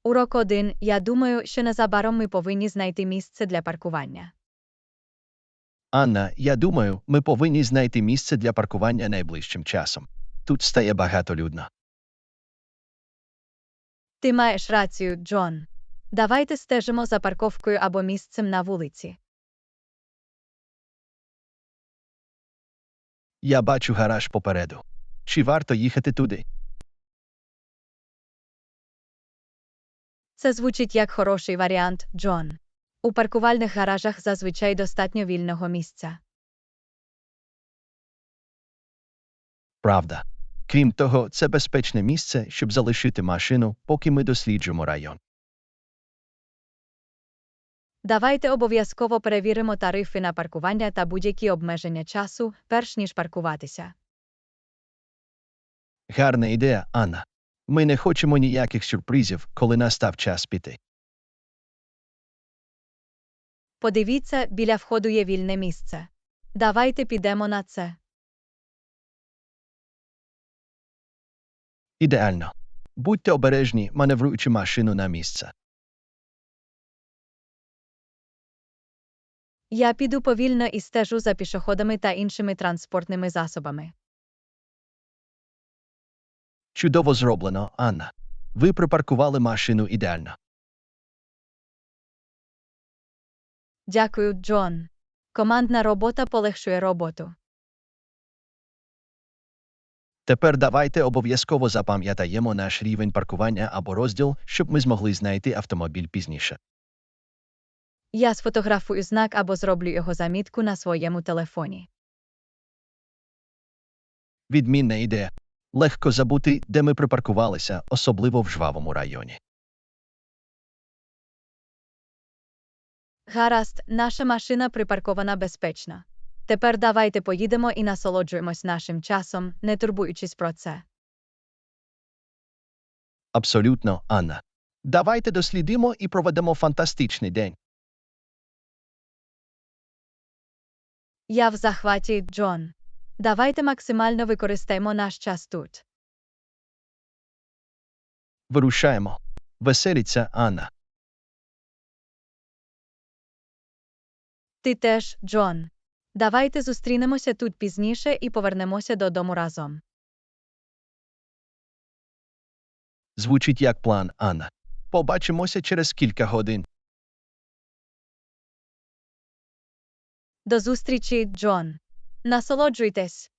Урок 1. Я думаю, що незабаром ми повинні знайти місце для паркування. Анна, я думаю, ми повинні знайти місце для паркування найближчим часом. Тут стає багатолюдно. Ти маєш рацію, Джон. Давайте стежимо за парковкою або місцем на вулиці. Я бачу гараж попереду. Чи варто їхати туди? Це звучить як хороший варіант, Джон. У паркувальних гаражах зазвичай достатньо вільного місця. Правда. Крім того, це безпечне місце, щоб залишити машину, поки ми досліджуємо район. Давайте обов'язково перевіримо тарифи на паркування та будь-які обмеження часу, перш ніж паркуватися. Гарна ідея, Анна. Ми не хочемо ніяких сюрпризів, коли настав час піти. Подивіться, біля входу є вільне місце. Давайте підемо на це. Ідеально. Будьте обережні, маневруючи машину на місце. Я піду повільно і стежу за пішоходами та іншими транспортними засобами. Чудово зроблено, Анна. Ви припаркували машину ідеально. Дякую, Джон. Командна робота полегшує роботу. Тепер давайте обов'язково запам'ятаємо наш рівень паркування або розділ, щоб ми змогли знайти автомобіль пізніше. Я сфотографую знак або зроблю його замітку на своєму телефоні. Відмінна ідея. Легко забути, де ми припаркувалися, особливо в жвавому районі. Гаразд, наша машина припаркована безпечно. Тепер давайте поїдемо і насолоджуємось нашим часом, не турбуючись про це. Абсолютно, Анна. Давайте дослідимо і проведемо фантастичний день. Я в захваті, Джон. Давайте максимально використаємо наш час тут. Вирушаємо. Веселіться, Анна. Ти теж, Джон. Давайте зустрінемося тут пізніше і повернемося додому разом. Звучить як план, Анна. Побачимося через кілька годин. До зустрічі, Джон. Насолоджуйтесь.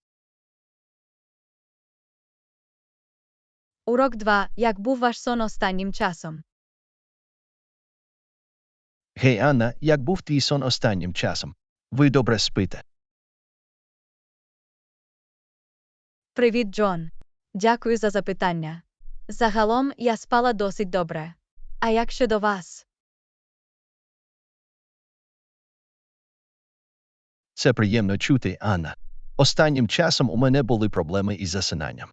Урок 2. Як був ваш сон останнім часом? Гей, Анна, як був твій сон останнім часом? Ви добре спите? Привіт, Джон. Дякую за запитання. Загалом, я спала досить добре. А як щодо вас? Це приємно чути, Анна. Останнім часом у мене були проблеми із засинанням.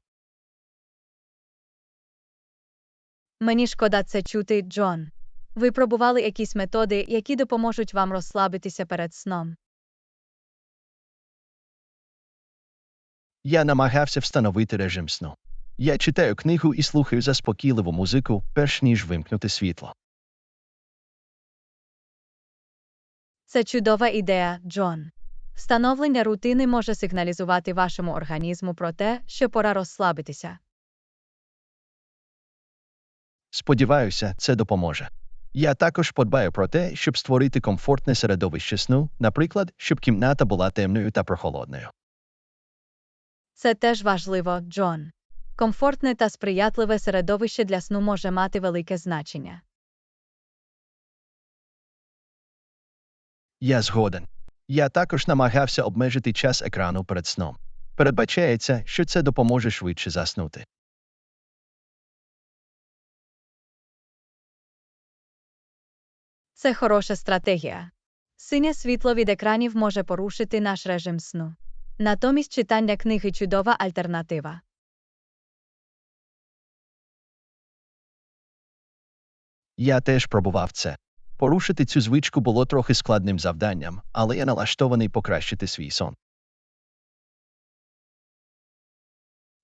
Мені шкода це чути, Джон. Ви пробували якісь методи, які допоможуть вам розслабитися перед сном? Я намагався встановити режим сну. Я читаю книгу і слухаю заспокійливу музику, перш ніж вимкнути світло. Це чудова ідея, Джон. Встановлення рутини може сигналізувати вашому організму про те, що пора розслабитися. Сподіваюся, це допоможе. Я також подбаю про те, щоб створити комфортне середовище сну, наприклад, щоб кімната була темною та прохолодною. Це теж важливо, Джон. Комфортне та сприятливе середовище для сну може мати велике значення. Я згоден. Я також намагався обмежити час екрану перед сном. Передбачається, що це допоможе швидше заснути. Це хороша стратегія. Синє світло від екранів може порушити наш режим сну. Натомість читання книги – чудова альтернатива. Я теж пробував це. Порушити цю звичку було трохи складним завданням, але я налаштований покращити свій сон.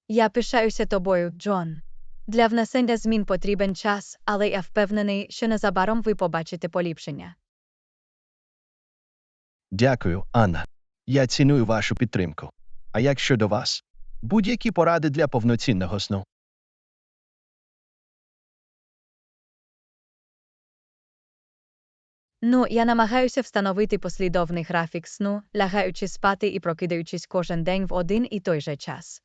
Я пишаюся тобою, Джон. Для внесення змін потрібен час, але я впевнений, що незабаром ви побачите поліпшення. Дякую, Анна. Я ціную вашу підтримку. А як щодо вас? Будь-які поради для повноцінного сну? Ну, я намагаюся встановити послідовний графік сну, лягаючи спати і прокидаючись кожен день в один і той же час.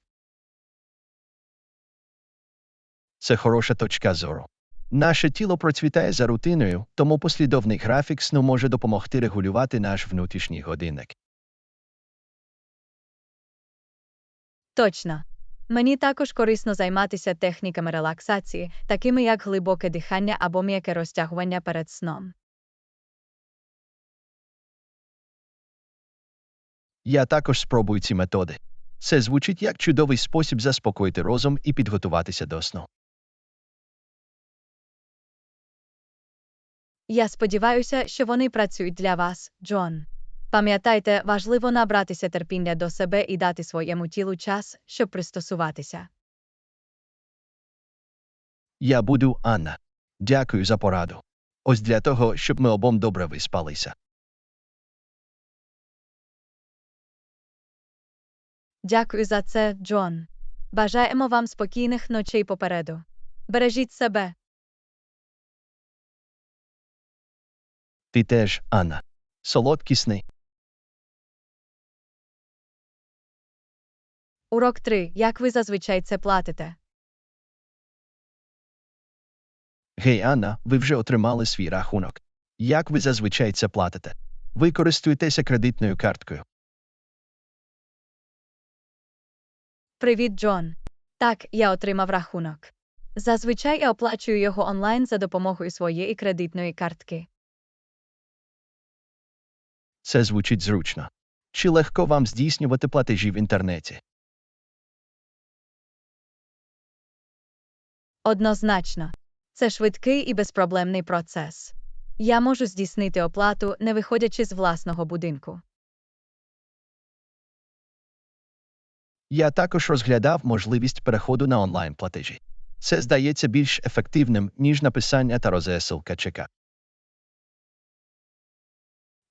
Це хороша точка зору. Наше тіло процвітає за рутиною, тому послідовний графік сну може допомогти регулювати наш внутрішній годинник. Точно. Мені також корисно займатися техніками релаксації, такими як глибоке дихання або м'яке розтягування перед сном. Я також спробую ці методи. Це звучить як чудовий спосіб заспокоїти розум і підготуватися до сну. Я сподіваюся, що вони працюють для вас, Джон. Пам'ятайте, важливо набратися терпіння до себе і дати своєму тілу час, щоб пристосуватися. Я буду, Анна. Дякую за пораду. Ось для того, щоб ми обом добре виспалися. Дякую за це, Джон. Бажаємо вам спокійних ночей попереду. Бережіть себе. Ти теж, Анна. Солодкі сни. Урок 3. Як ви зазвичай це платите? Гей, Анна, ви вже отримали свій рахунок. Як ви зазвичай це платите? Ви користуєтеся кредитною карткою. Привіт, Джон. Так, я отримав рахунок. Зазвичай я оплачую його онлайн за допомогою своєї кредитної картки. Це звучить зручно. Чи легко вам здійснювати платежі в інтернеті? Однозначно. Це швидкий і безпроблемний процес. Я можу здійснити оплату, не виходячи з власного будинку. Я також розглядав можливість переходу на онлайн-платежі. Це здається більш ефективним, ніж написання та розсилка чека.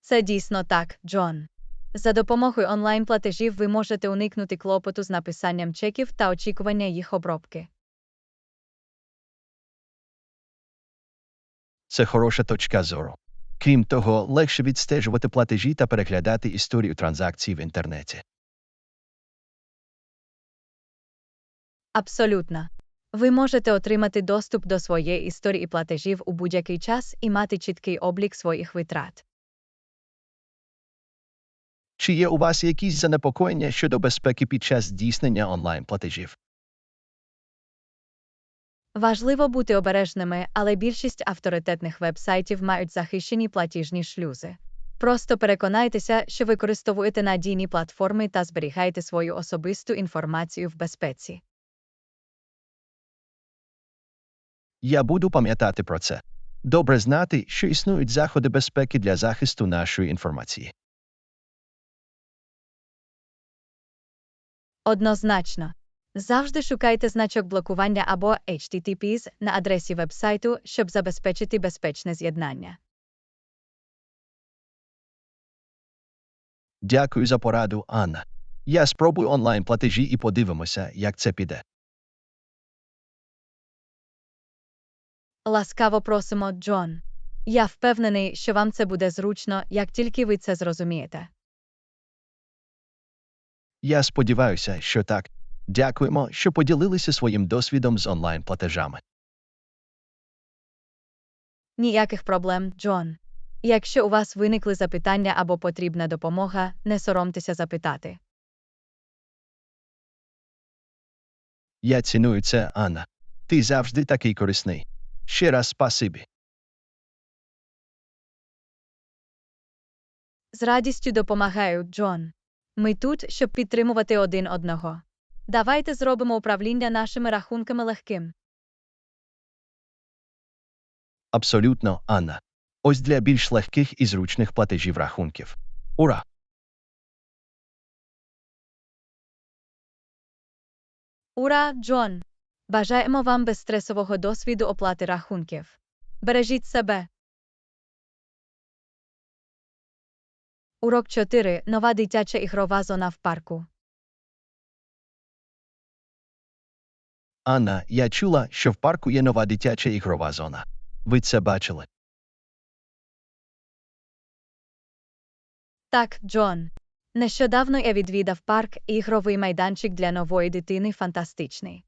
Це дійсно так, Джон. За допомогою онлайн-платежів ви можете уникнути клопоту з написанням чеків та очікування їх обробки. Це хороша точка зору. Крім того, легше відстежувати платежі та переглядати історію транзакцій в інтернеті. Абсолютно. Ви можете отримати доступ до своєї історії платежів у будь-який час і мати чіткий облік своїх витрат. Чи є у вас якісь занепокоєння щодо безпеки під час здійснення онлайн-платежів? Важливо бути обережними, але більшість авторитетних вебсайтів мають захищені платіжні шлюзи. Просто переконайтеся, що використовуєте надійні платформи та зберігайте свою особисту інформацію в безпеці. Я буду пам'ятати про це. Добре знати, що існують заходи безпеки для захисту нашої інформації. Однозначно. Завжди шукайте значок блокування або HTTPS на адресі вебсайту, щоб забезпечити безпечне з'єднання. Дякую за пораду, Анна. Я спробую онлайн-платежі і подивимося, як це піде. Ласкаво просимо, Джон. Я впевнений, що вам це буде зручно, як тільки ви це зрозумієте. Я сподіваюся, що так. Дякуємо, що поділилися своїм досвідом з онлайн-платежами. Ніяких проблем, Джон. Якщо у вас виникли запитання або потрібна допомога, не соромтеся запитати. Я ціную це, Анна. Ти завжди такий корисний. Ще раз спасибі. З радістю допомагаю, Джон. Ми тут, щоб підтримувати один одного. Давайте зробимо управління нашими рахунками легким. Абсолютно, Анна. Ось для більш легких і зручних платежів рахунків. Ура! Ура, Джон! Бажаємо вам безстресового досвіду оплати рахунків. Бережіть себе. Урок 4. Нова дитяча ігрова зона в парку. Анна, я чула, що в парку є нова дитяча ігрова зона. Ви це бачили? Так, Джон. Нещодавно я відвідав парк, і ігровий майданчик для нової дитини фантастичний.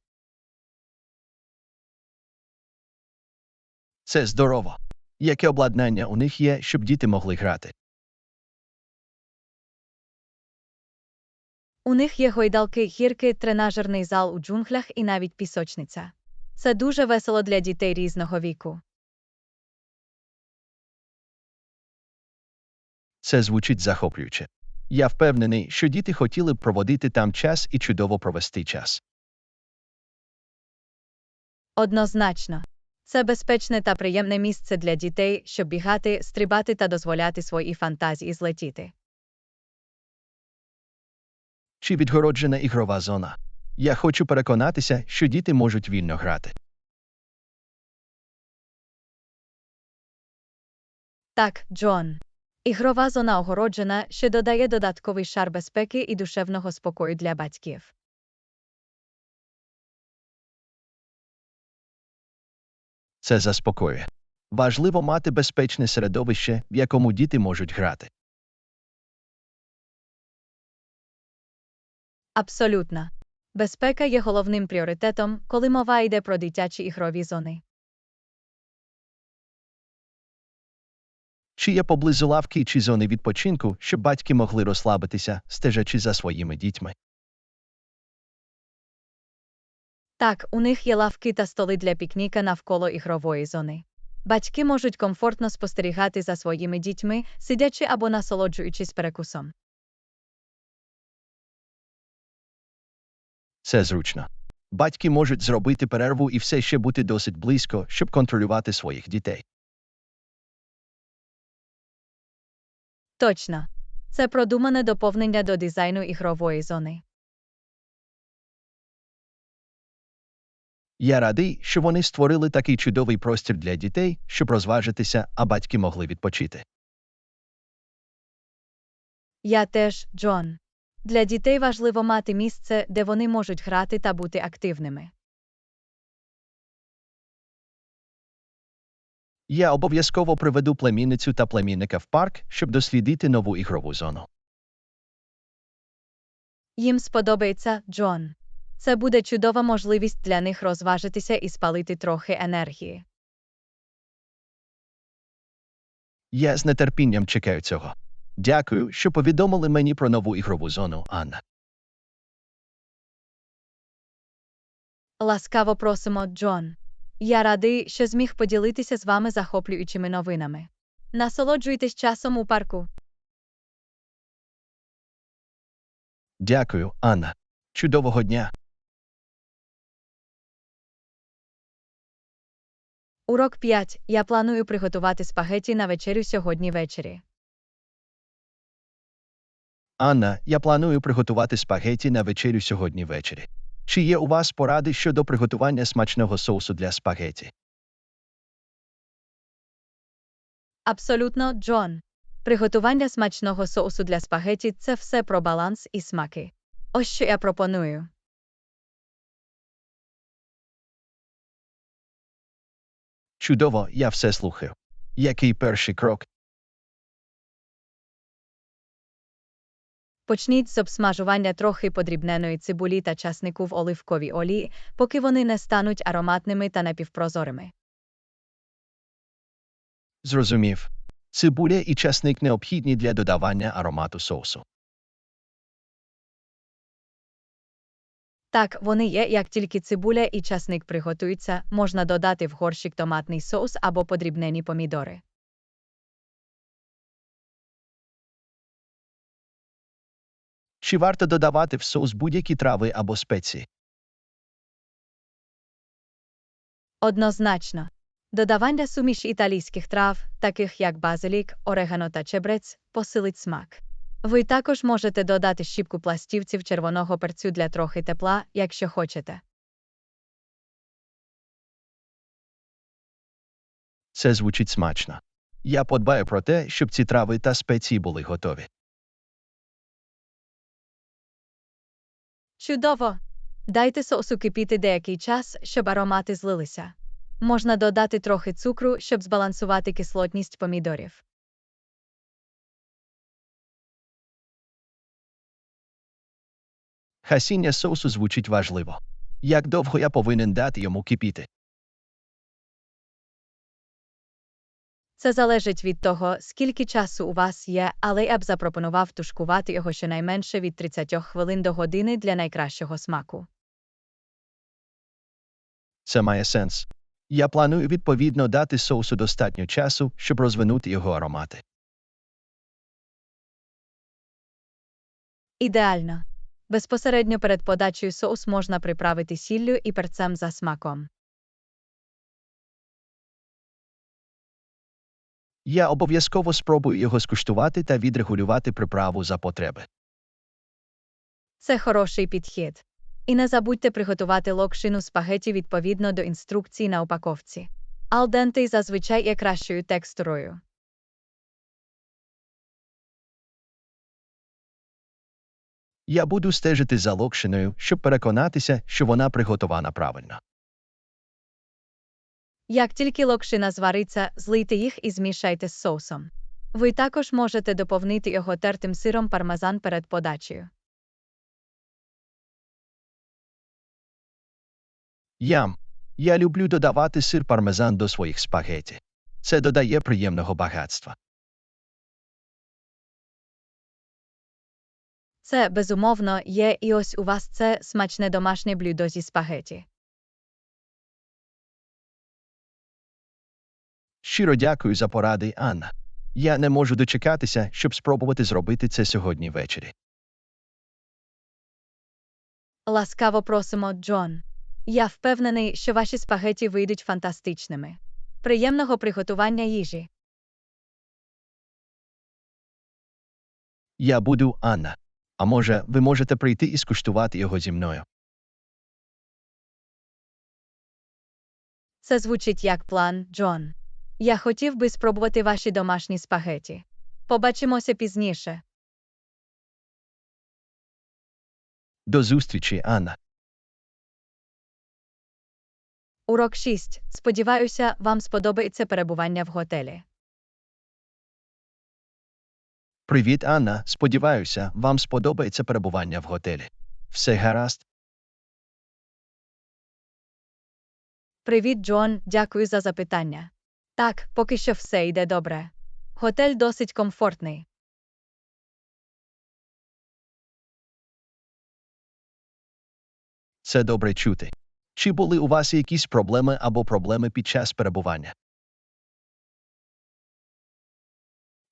Це здорово. Яке обладнання у них є, щоб діти могли грати? У них є гойдалки, гірки, тренажерний зал у джунглях і навіть пісочниця. Це дуже весело для дітей різного віку. Це звучить захоплююче. Я впевнений, що діти хотіли б проводити там час і чудово провести час. Однозначно. Це безпечне та приємне місце для дітей, щоб бігати, стрибати та дозволяти своїй фантазії злетіти. Чи відгороджена ігрова зона? Я хочу переконатися, що діти можуть вільно грати. Так, Джон. Ігрова зона огороджена, що додає додатковий шар безпеки і душевного спокою для батьків. Це заспокоює. Важливо мати безпечне середовище, в якому діти можуть грати. Абсолютно. Безпека є головним пріоритетом, коли мова йде про дитячі ігрові зони. Чи є поблизу лавки чи зони відпочинку, щоб батьки могли розслабитися, стежачи за своїми дітьми? Так, у них є лавки та столи для пікніка навколо ігрової зони. Батьки можуть комфортно спостерігати за своїми дітьми, сидячи або насолоджуючись перекусом. Це зручно. Батьки можуть зробити перерву і все ще бути досить близько, щоб контролювати своїх дітей. Точно. Це продумане доповнення до дизайну ігрової зони. Я радий, що вони створили такий чудовий простір для дітей, щоб розважитися, а батьки могли відпочити. Я теж, Джон. Для дітей важливо мати місце, де вони можуть грати та бути активними. Я обов'язково приведу племінницю та племінника в парк, щоб дослідити нову ігрову зону. Їм сподобається, Джон. Це буде чудова можливість для них розважитися і спалити трохи енергії. Я з нетерпінням чекаю цього. Дякую, що повідомили мені про нову ігрову зону, Анна. Ласкаво просимо, Джон. Я радий, що зміг поділитися з вами захоплюючими новинами. Насолоджуйтесь часом у парку. Дякую, Анна. Чудового дня. Урок 5. Я планую приготувати спагеті на вечерю сьогодні ввечері. Анна, я планую приготувати спагеті на вечерю сьогодні ввечері. Чи є у вас поради щодо приготування смачного соусу для спагеті? Абсолютно, Джон. Приготування смачного соусу для спагеті – це все про баланс і смаки. Ось що я пропоную. Чудово, я все слухаю. Який перший крок? Почніть з обсмажування трохи подрібненої цибулі та часнику в оливковій олії, поки вони не стануть ароматними та напівпрозорими. Зрозумів. Цибуля і часник необхідні для додавання аромату соусу. Так, вони є, як тільки цибуля і часник приготуються, можна додати в горщик томатний соус або подрібнені помідори. Чи варто додавати в соус будь-які трави або спеції? Однозначно. Додавання суміші італійських трав, таких як базилік, орегано та чебрець, посилить смак. Ви також можете додати щіпку пластівців червоного перцю для трохи тепла, якщо хочете. Це звучить смачно. Я подбаю про те, щоб ці трави та спеції були готові. Чудово! Дайте соусу кипіти деякий час, щоб аромати злилися. Можна додати трохи цукру, щоб збалансувати кислотність помідорів. Гасіння соусу звучить важливо. Як довго я повинен дати йому кипіти? Це залежить від того, скільки часу у вас є, але я б запропонував тушкувати його щонайменше від 30 хвилин до години для найкращого смаку. Це має сенс. Я планую відповідно дати соусу достатньо часу, щоб розвинути його аромати. Ідеально. Безпосередньо перед подачею соус можна приправити сіллю і перцем за смаком. Я обов'язково спробую його скуштувати та відрегулювати приправу за потреби. Це хороший підхід. І не забудьте приготувати локшину спагеті відповідно до інструкцій на упаковці. Ал денте зазвичай є кращою текстурою. Я буду стежити за локшиною, щоб переконатися, що вона приготована правильно. Як тільки локшина звариться, злийте їх і змішайте з соусом. Ви також можете доповнити його тертим сиром пармезан перед подачею. Я люблю додавати сир пармезан до своїх спагеті. Це додає приємного багатства. Це, безумовно, є, і ось у вас це смачне домашнє блюдо зі спагеті. Щиро дякую за поради, Анна. Я не можу дочекатися, щоб спробувати зробити це сьогодні ввечері. Ласкаво просимо, Джон. Я впевнений, що ваші спагеті вийдуть фантастичними. Приємного приготування їжі. Я буду, Анна. А може, ви можете прийти і скуштувати його зі мною? Це звучить як план, Джон. Я хотів би спробувати ваші домашні спагеті. Побачимося пізніше. До зустрічі, Анна. Урок 6. Сподіваюся, вам сподобається перебування в готелі. Привіт, Анна. Сподіваюся, вам сподобається перебування в готелі. Все гаразд? Привіт, Джон. Дякую за запитання. Так, поки що все йде добре. Готель досить комфортний. Це добре чути. Чи були у вас якісь проблеми або проблеми під час перебування?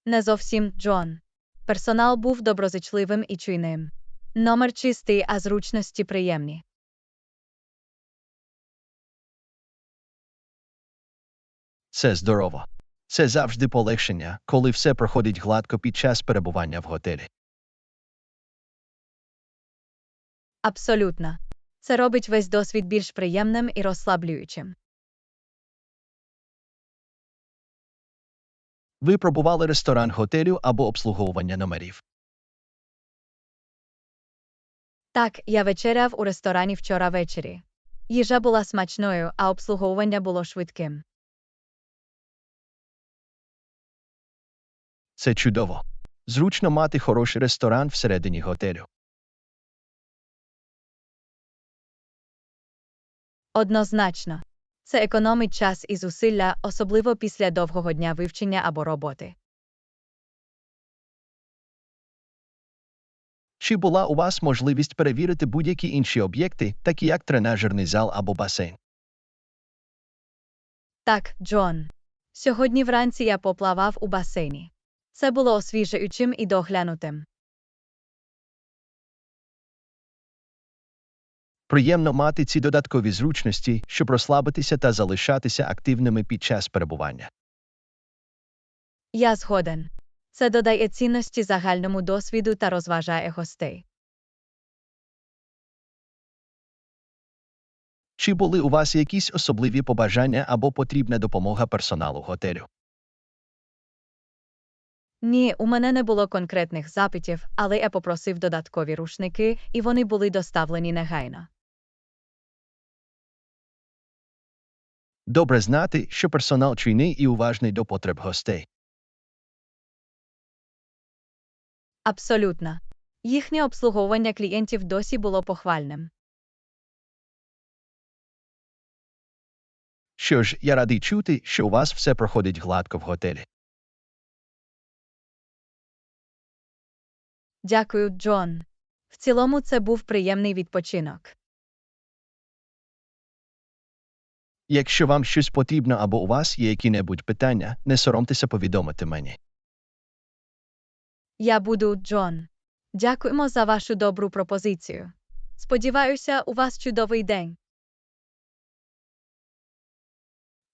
Не зовсім, Джон. Персонал був доброзичливим і чуйним. Номер чистий, а зручності приємні. Це здорово. Це завжди полегшення, коли все проходить гладко під час перебування в готелі. Абсолютно. Це робить весь досвід більш приємним і розслаблюючим. Ви пробували ресторан готелю або обслуговування номерів? Так, я вечеряв у ресторані вчора ввечері. Їжа була смачною, а обслуговування було швидким. Це чудово. Зручно мати хороший ресторан всередині готелю. Однозначно. Це економить час і зусилля, особливо після довгого дня вивчення або роботи. Чи була у вас можливість перевірити будь-які інші об'єкти, такі як тренажерний зал або басейн? Так, Джон. Сьогодні вранці я поплавав у басейні. Це було освіжуючим і доглянутим. Приємно мати ці додаткові зручності, щоб розслабитися та залишатися активними під час перебування. Я згоден. Це додає цінності загальному досвіду та розважає гостей. Чи були у вас якісь особливі побажання або потрібна допомога персоналу готелю? Ні, у мене не було конкретних запитів, але я попросив додаткові рушники, і вони були доставлені негайно. Добре знати, що персонал чуйний і уважний до потреб гостей. Абсолютно. Їхнє обслуговування клієнтів досі було похвальним. Що ж, я радий чути, що у вас все проходить гладко в готелі. Дякую, Джон. В цілому це був приємний відпочинок. Якщо вам щось потрібно або у вас є які-небудь питання, не соромтеся повідомити мені. Я буду, Джон. Дякуємо за вашу добру пропозицію. Сподіваюся, у вас чудовий день.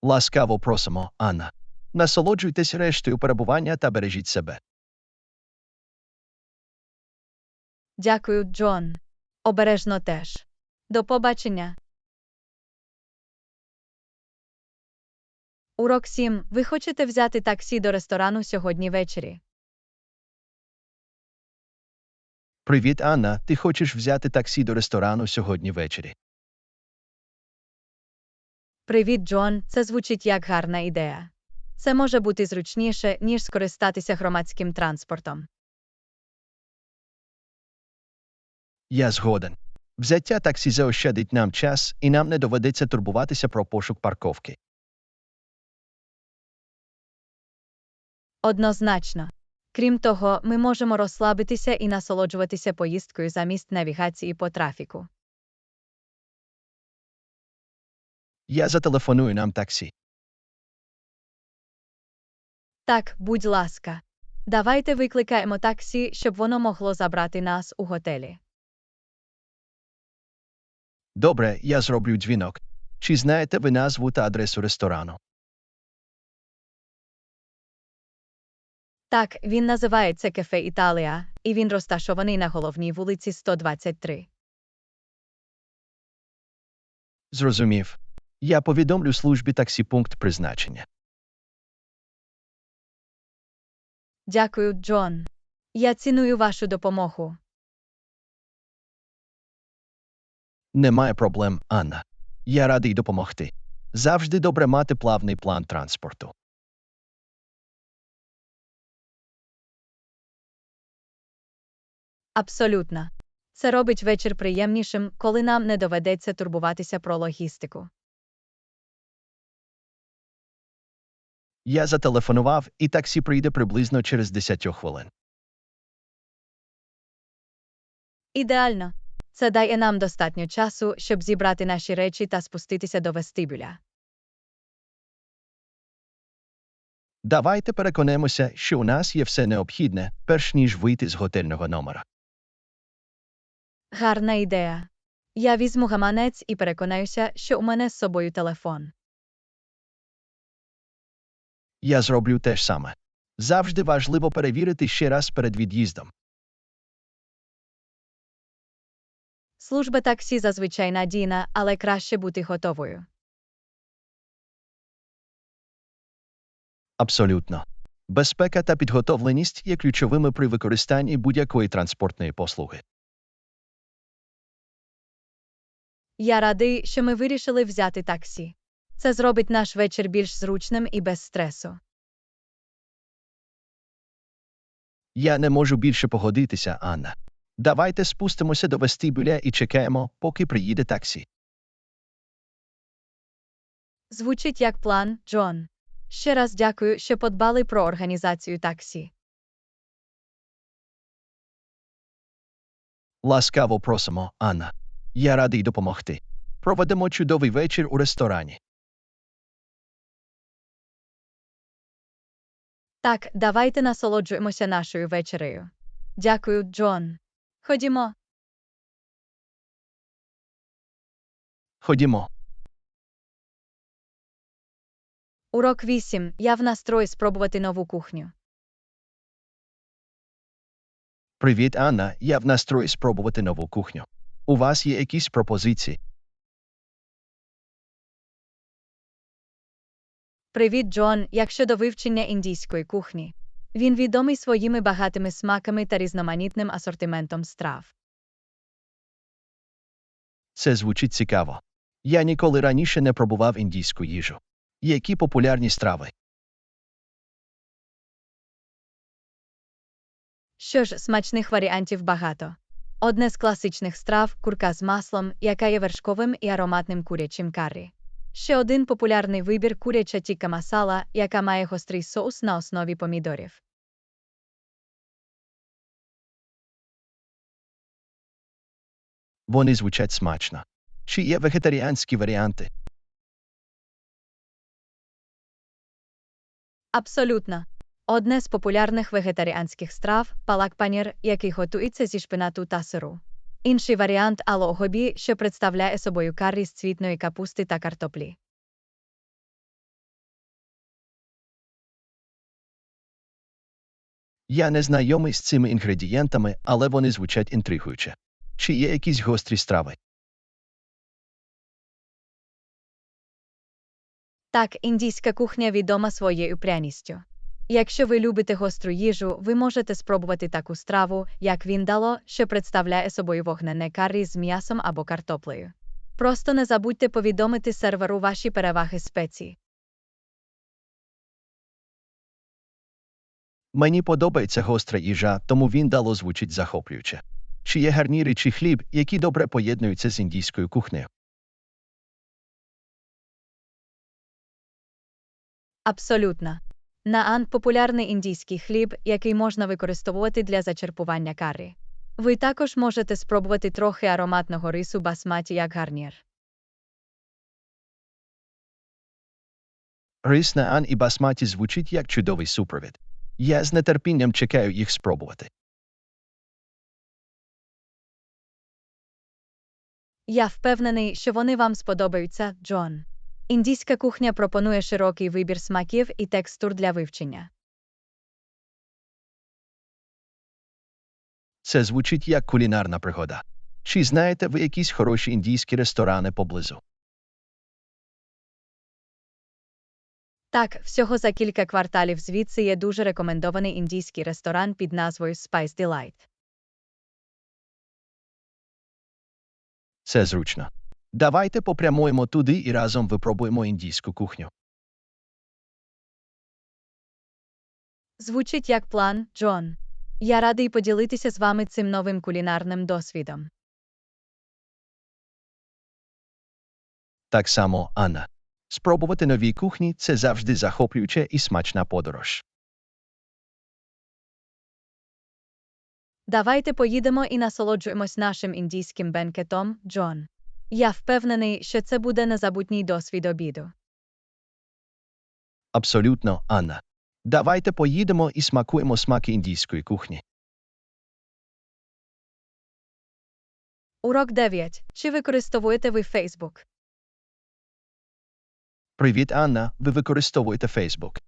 Ласкаво просимо, Анна. Насолоджуйтесь рештою перебування та бережіть себе. Дякую, Джон. Обережно теж. До побачення. Урок 7. Ви хочете взяти таксі до ресторану сьогодні ввечері? Привіт, Анна. Ти хочеш взяти таксі до ресторану сьогодні ввечері? Привіт, Джон. Це звучить як гарна ідея. Це може бути зручніше, ніж скористатися громадським транспортом. Я згоден. Взяття таксі заощадить нам час, і нам не доведеться турбуватися про пошук парковки. Однозначно. Крім того, ми можемо розслабитися і насолоджуватися поїздкою замість навігації по трафіку. Я зателефоную нам таксі. Так, будь ласка. Давайте викликаємо таксі, щоб воно могло забрати нас у готелі. Добре, я зроблю дзвінок. Чи знаєте ви назву та адресу ресторану? Так, він називається Кафе Італія, і він розташований на головній вулиці 123. Зрозумів. Я повідомлю службі таксі пункт призначення. Дякую, Джон. Я ціную вашу допомогу. Немає проблем, Анна. Я радий допомогти. Завжди добре мати плавний план транспорту. Абсолютно. Це робить вечір приємнішим, коли нам не доведеться турбуватися про логістику. Я зателефонував, і таксі прийде приблизно через 10 хвилин. Ідеально. Це дає нам достатньо часу, щоб зібрати наші речі та спуститися до вестибюля. Давайте переконаємося, що у нас є все необхідне, перш ніж вийти з готельного номера. Гарна ідея. Я візьму гаманець і переконаюся, що у мене з собою телефон. Я зроблю те ж саме. Завжди важливо перевірити ще раз перед від'їздом. Служба таксі зазвичай надійна, але краще бути готовою. Абсолютно. Безпека та підготовленість є ключовими при використанні будь-якої транспортної послуги. Я радий, що ми вирішили взяти таксі. Це зробить наш вечір більш зручним і без стресу. Я не можу більше погодитися, Анна. Давайте спустимося до вестибюля і чекаємо, поки приїде таксі. Звучить як план, Джон. Ще раз дякую, що подбали про організацію таксі. Ласкаво просимо, Анна. Я радий допомогти. Проведемо чудовий вечір у ресторані. Так, давайте насолоджуємося нашою вечерею. Дякую, Джон. Ходімо. Ходімо. Урок 8. Я в настрої спробувати нову кухню. Привіт, Анна. Я в настрої спробувати нову кухню. У вас є якісь пропозиції? Привіт, Джон. Як щодо вивчення індійської кухні? Він відомий своїми багатими смаками та різноманітним асортиментом страв. Це звучить цікаво. Я ніколи раніше не пробував індійську їжу. Які популярні страви? Що ж, смачних варіантів багато. Одне з класичних страв – курка з маслом, яка є вершковим і ароматним курячим каррі. Ще один популярний вибір – куряча тікка масала, яка має гострий соус на основі помідорів. Вони звучать смачно. Чи є вегетаріанські варіанти? Абсолютно. Одне з популярних вегетаріанських страв – палак-панір, який готується зі шпинату та сиру. Інший варіант – алу-гобі, що представляє собою каррі з цвітної капусти та картоплі. Я не знайомий з цими інгредієнтами, але вони звучать інтригуюче. Чи є якісь гострі страви? Так, індійська кухня відома своєю пряністю. Якщо ви любите гостру їжу, ви можете спробувати таку страву, як віндало, що представляє собою вогнене каррі з м'ясом або картоплею. Просто не забудьте повідомити серверу ваші переваги спецій. Мені подобається гостра їжа, тому віндало звучить захоплююче. Чи є гарніри чи хліб, які добре поєднуються з індійською кухнею? Абсолютно. Наан – популярний індійський хліб, який можна використовувати для зачерпування каррі. Ви також можете спробувати трохи ароматного рису басматі як гарнір. Рис наан і басматі звучить як чудовий супровід. Я з нетерпінням чекаю їх спробувати. Я впевнений, що вони вам сподобаються, Джон. Індійська кухня пропонує широкий вибір смаків і текстур для вивчення. Це звучить як кулінарна пригода. Чи знаєте ви якісь хороші індійські ресторани поблизу? Так, всього за кілька кварталів звідси є дуже рекомендований індійський ресторан під назвою Spice Delight. Це зручно. Давайте попрямуємо туди і разом випробуємо індійську кухню. Звучить як план, Джон. Я радий поділитися з вами цим новим кулінарним досвідом. Так само, Анна. Спробувати нові кухні – це завжди захоплююча і смачна подорож. Давайте поїдемо і насолоджуємось нашим індійським бенкетом, Джон. Я впевнений, що це буде незабутній досвід обіду. Абсолютно, Анна. Давайте поїдемо і смакуємо смаки індійської кухні. Урок 9. Чи використовуєте ви Facebook? Привіт, Анна. Ви використовуєте Facebook.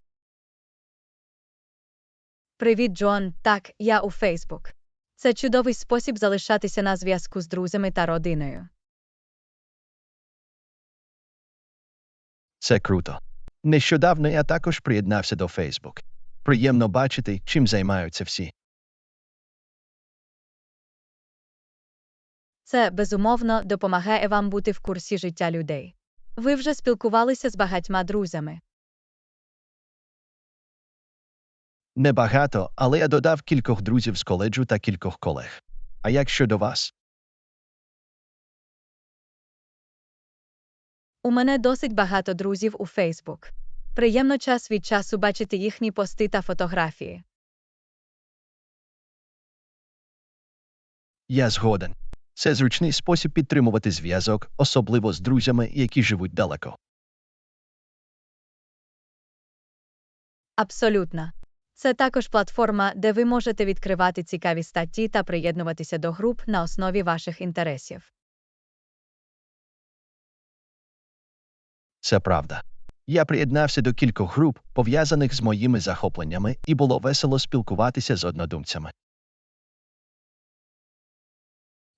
Привіт, Джон. Так, я у Facebook. Це чудовий спосіб залишатися на зв'язку з друзями та родиною. Це круто. Нещодавно я також приєднався до Facebook. Приємно бачити, чим займаються всі. Це, безумовно, допомагає вам бути в курсі життя людей. Ви вже спілкувалися з багатьма друзями. Небагато, але я додав кількох друзів з коледжу та кількох колег. А як щодо вас? У мене досить багато друзів у Facebook. Приємно час від часу бачити їхні пости та фотографії. Я згоден. Це зручний спосіб підтримувати зв'язок, особливо з друзями, які живуть далеко. Абсолютно. Це також платформа, де ви можете відкривати цікаві статті та приєднуватися до груп на основі ваших інтересів. Це правда. Я приєднався до кількох груп, пов'язаних з моїми захопленнями, і було весело спілкуватися з однодумцями.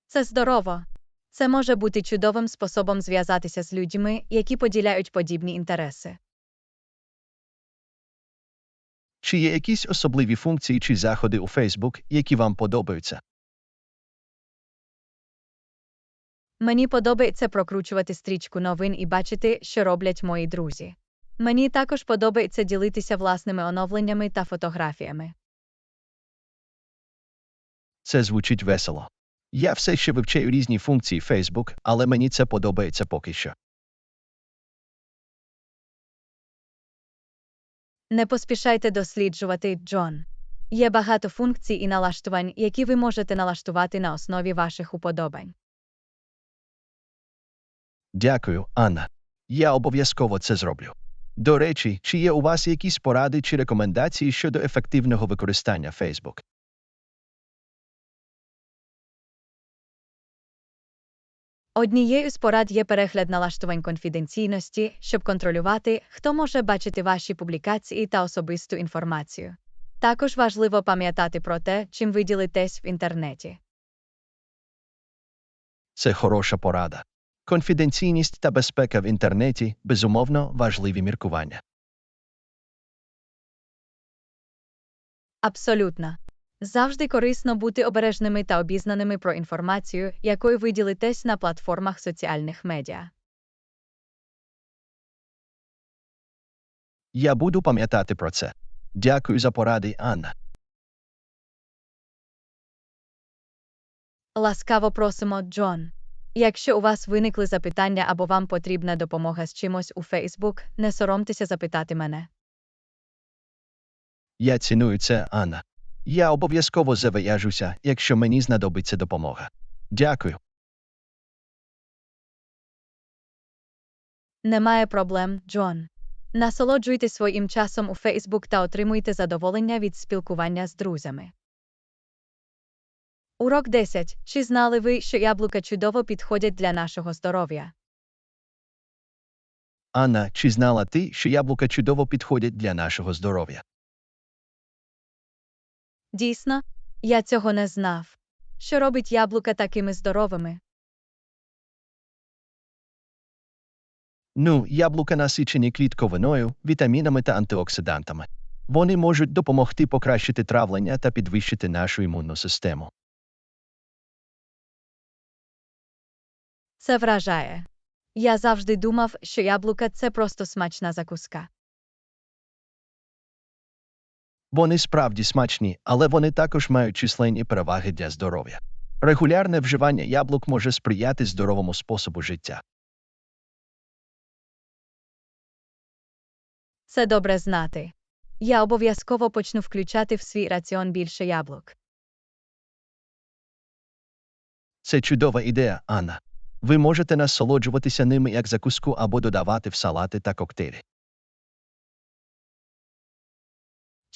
Це здорово. Це може бути чудовим способом зв'язатися з людьми, які поділяють подібні інтереси. Чи є якісь особливі функції чи заходи у Facebook, які вам подобаються? Мені подобається прокручувати стрічку новин і бачити, що роблять мої друзі. Мені також подобається ділитися власними оновленнями та фотографіями. Це звучить весело. Я все ще вивчаю різні функції Facebook, але мені це подобається поки що. Не поспішайте досліджувати, Джон. Є багато функцій і налаштувань, які ви можете налаштувати на основі ваших уподобань. Дякую, Анна. Я обов'язково це зроблю. До речі, чи є у вас якісь поради чи рекомендації щодо ефективного використання Facebook? Однією з порад є перегляд налаштувань конфіденційності, щоб контролювати, хто може бачити ваші публікації та особисту інформацію. Також важливо пам'ятати про те, чим ви ділитесь в інтернеті. Це хороша порада. Конфіденційність та безпека в інтернеті – безумовно важливі міркування. Абсолютно. Завжди корисно бути обережними та обізнаними про інформацію, якою ви ділитесь на платформах соціальних медіа. Я буду пам'ятати про це. Дякую за поради, Анна. Ласкаво просимо, Джон. Якщо у вас виникли запитання або вам потрібна допомога з чимось у Facebook, не соромтеся запитати мене. Я ціную це, Анна. Я обов'язково зав'яжуся, якщо мені знадобиться допомога. Дякую. Немає проблем, Джон. Насолоджуйтесь своїм часом у Facebook та отримуйте задоволення від спілкування з друзями. Урок 10. Чи знали ви, що яблука чудово підходять для нашого здоров'я? Анна, чи знала ти, що яблука чудово підходять для нашого здоров'я? Дійсно? Я цього не знав. Що робить яблука такими здоровими? Яблука насичені клітковиною, вітамінами та антиоксидантами. Вони можуть допомогти покращити травлення та підвищити нашу імунну систему. Це вражає. Я завжди думав, що яблука – це просто смачна закуска. Вони справді смачні, але вони також мають численні переваги для здоров'я. Регулярне вживання яблук може сприяти здоровому способу життя. Це добре знати. Я обов'язково почну включати в свій раціон більше яблук. Це чудова ідея, Анна. Ви можете насолоджуватися ними як закуску або додавати в салати та коктейлі.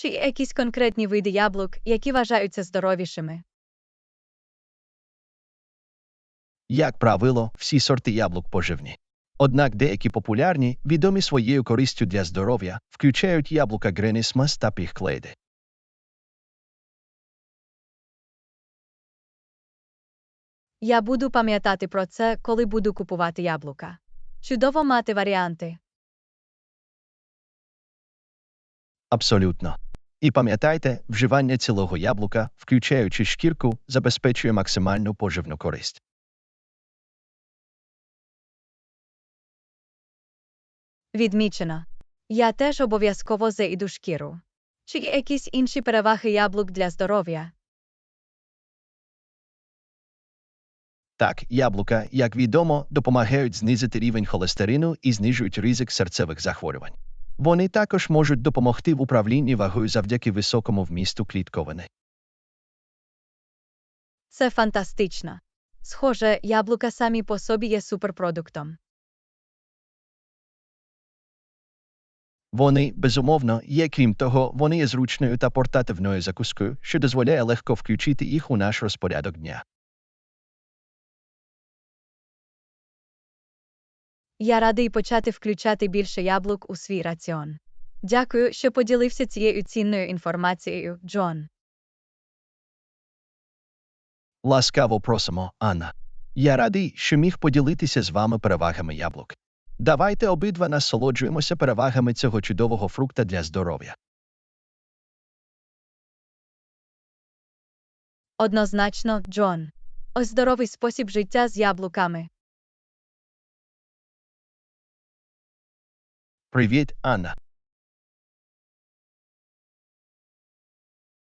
Чи є якісь конкретні види яблук, які вважаються здоровішими? Як правило, всі сорти яблук поживні. Однак деякі популярні, відомі своєю користю для здоров'я, включають яблука Granny Smith та піхклейди. Я буду пам'ятати про це, коли буду купувати яблука. Чудово мати варіанти. Абсолютно. І пам'ятайте, вживання цілого яблука, включаючи шкірку, забезпечує максимальну поживну користь. Відмічено. Я теж обов'язково заїду шкіру. Чи є якісь інші переваги яблук для здоров'я? Так, яблука, як відомо, допомагають знизити рівень холестерину і знижують ризик серцевих захворювань. Вони також можуть допомогти в управлінні вагою завдяки високому вмісту клітковини. Це фантастично. Схоже, яблука самі по собі є суперпродуктом. Вони, безумовно, є, крім того, вони є зручною та портативною закускою, що дозволяє легко включити їх у наш розпорядок дня. Я радий почати включати більше яблук у свій раціон. Дякую, що поділився цією цінною інформацією, Джон. Ласкаво просимо, Анна. Я радий, що міг поділитися з вами перевагами яблук. Давайте обидва насолоджуємося перевагами цього чудового фрукта для здоров'я. Однозначно, Джон. Ось здоровий спосіб життя з яблуками. Привіт, Анна.